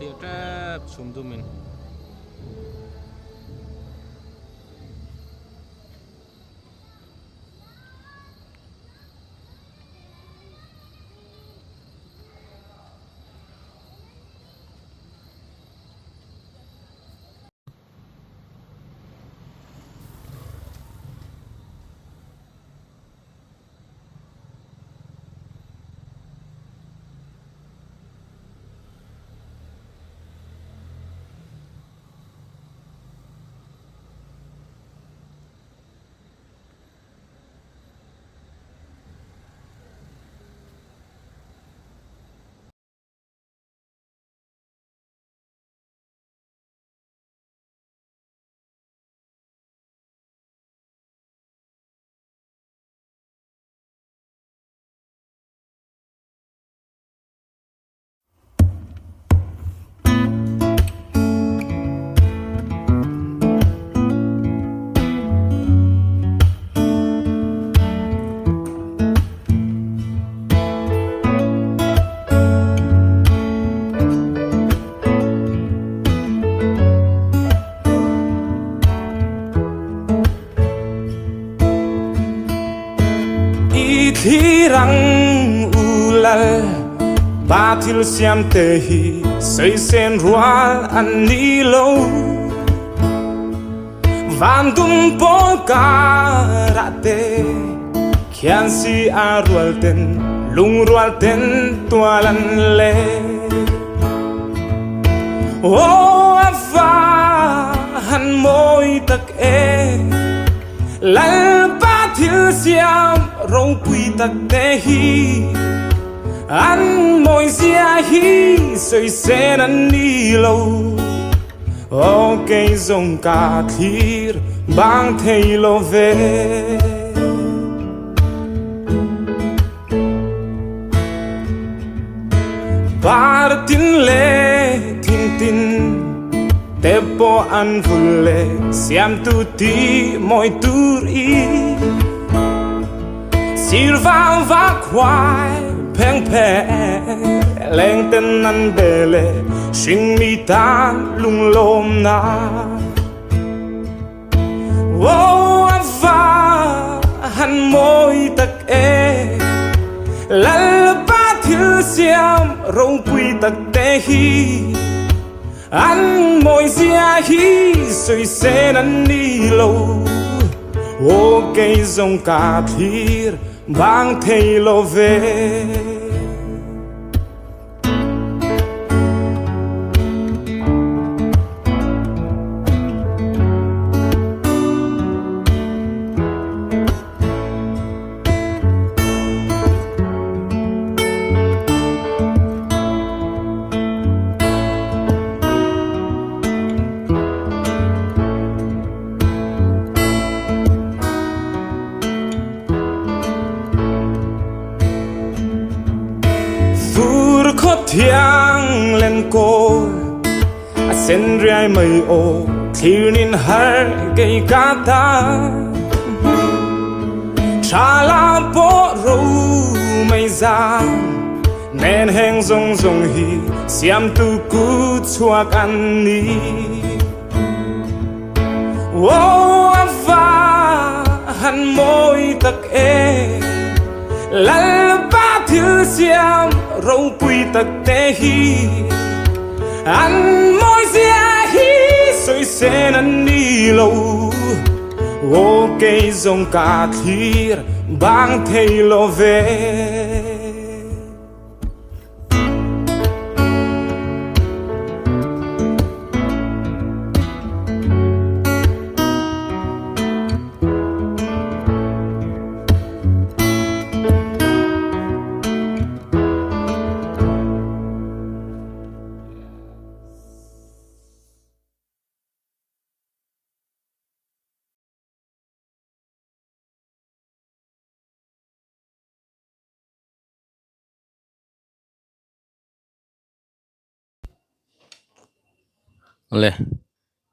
clear trap zoom zoom in khi răng ulal batil siam tehi say sen rual an ni lâu van dum po karate khian si arual ten lung rual ten tualan le o afa han moi tak e lal batil siam rong quy tắc te hi an môi xia hi soi sen an đi lâu o cây rong cà thir bang thầy lo về bar tin le tin tin te po an vulle siam tu ti moi tur i silva va khoai pheng phe leng tên ăn bề lệ sinh mi tan lung lom na ô va han môi tắc e lal ba thiếu xiêm rong quy tắc te hi ăn môi xia hi soi sen ăn đi lâu ô cây rong cà thir bang thầy lo về thiang lên cô sen rai mây ô thiêu nín har gây cá ta cha la bo râu mây ra nên heng rong rong hi xiam tu cu chuak an ni ô va han môi tắc e lal ba thiếu xiam rong quy tắc te hi an môi xia hi soi sen an đi lâu ô cây rong cà thir bang thầy lo về le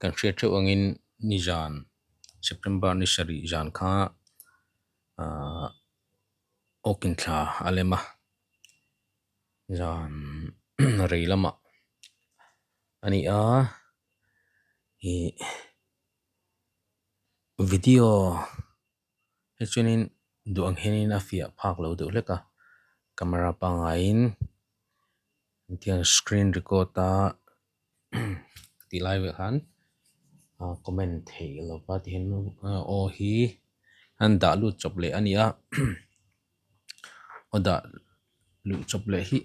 kan hriat theuh angin nijan September ni sari jan kha okin thla alema jan reilama ani a hi video he chuanin duang henin a fia phak lo deuh hleka camera pangain tiang screen record ta ti live han comment thei lo pa ti hen o hi an da lu chop le ani a o da lu chop le hi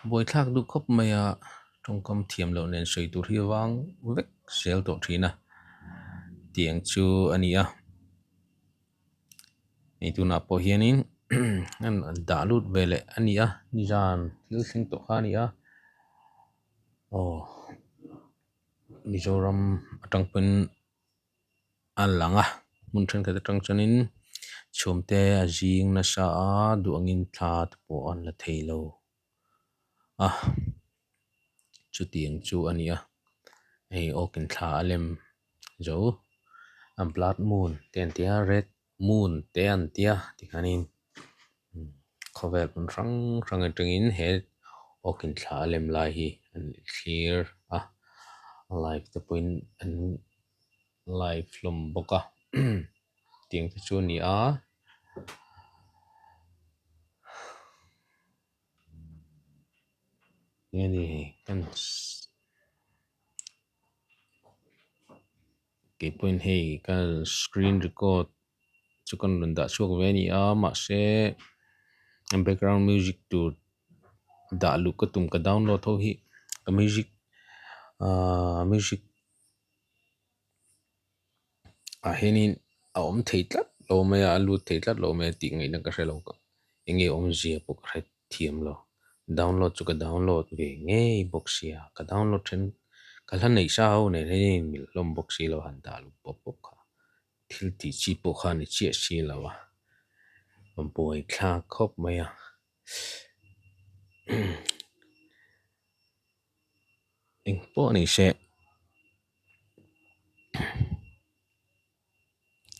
boi thak du khop maya trong kam thiam lo nen sei tur hi wang vek sel to thina tiang chu ani a ei tu na po hianin an da lut vele ani a ni jan thil thing to kha ni a oh Mizoram atangpen an langa mun then ka tang chanin chomte a jing na sa a duangin thlat po an la theilo chu tiang chu ania ei okin thla lem zo a blood moon ten tia red moon te an tia tikhanin khovel pun rang rang atangin he okin thla lem lai hi an clear live te point an live lom boka tiang te chu ni a ni kan ke point hei kan screen record chu kan runda chuak ve ni a ma se background music tu da lu ka tum ka download tho hi ka music music a henin a om theitlat lo me a lu theitlat lo me ti ngai na ka hrelo ka enge om zia pok hret thiam lo download chu ka download ve nge boxia ka download then ka hlan nei sa ho ne hein mil lom boxi lo han da lu pop pop kha thil ti chi po kha ni chi si lo wa boi thla khop maya eng po ni se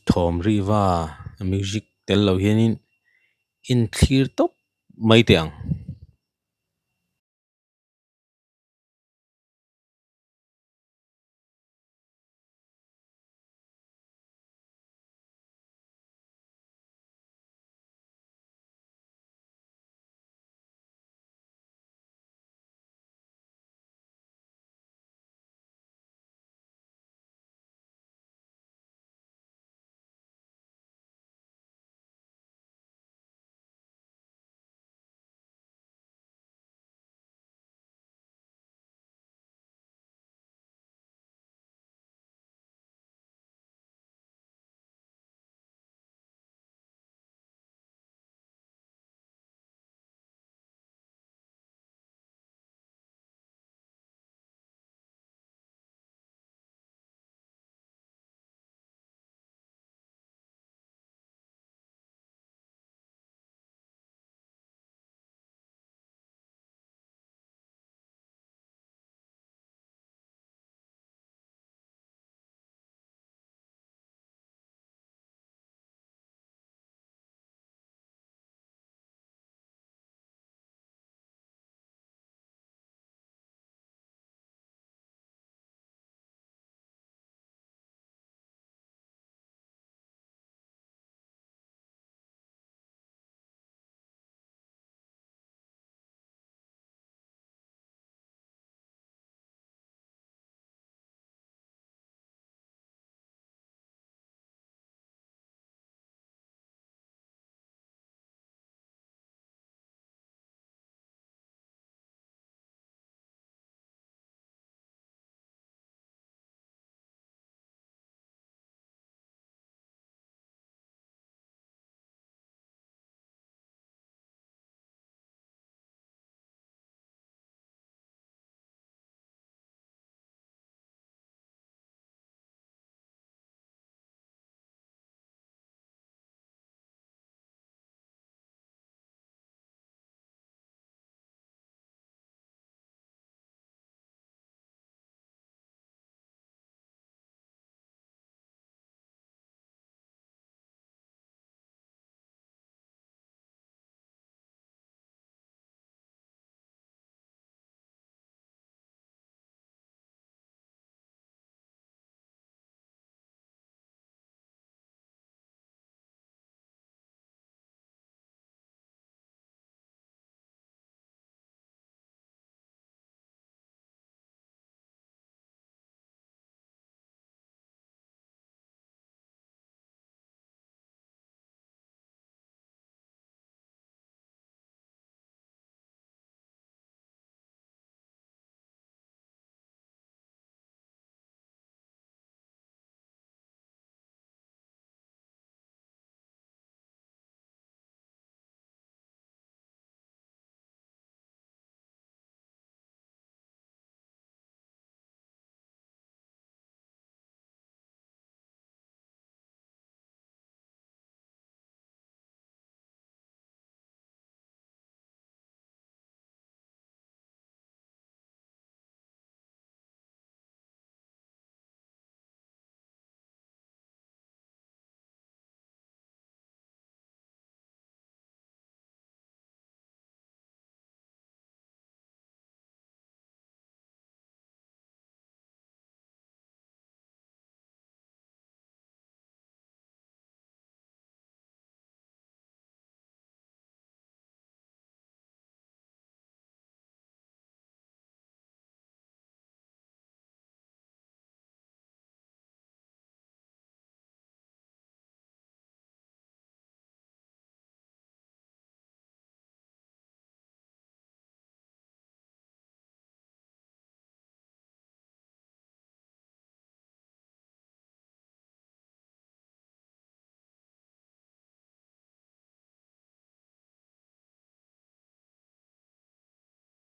thom riwa music tel lo hianin in clear top mai tiang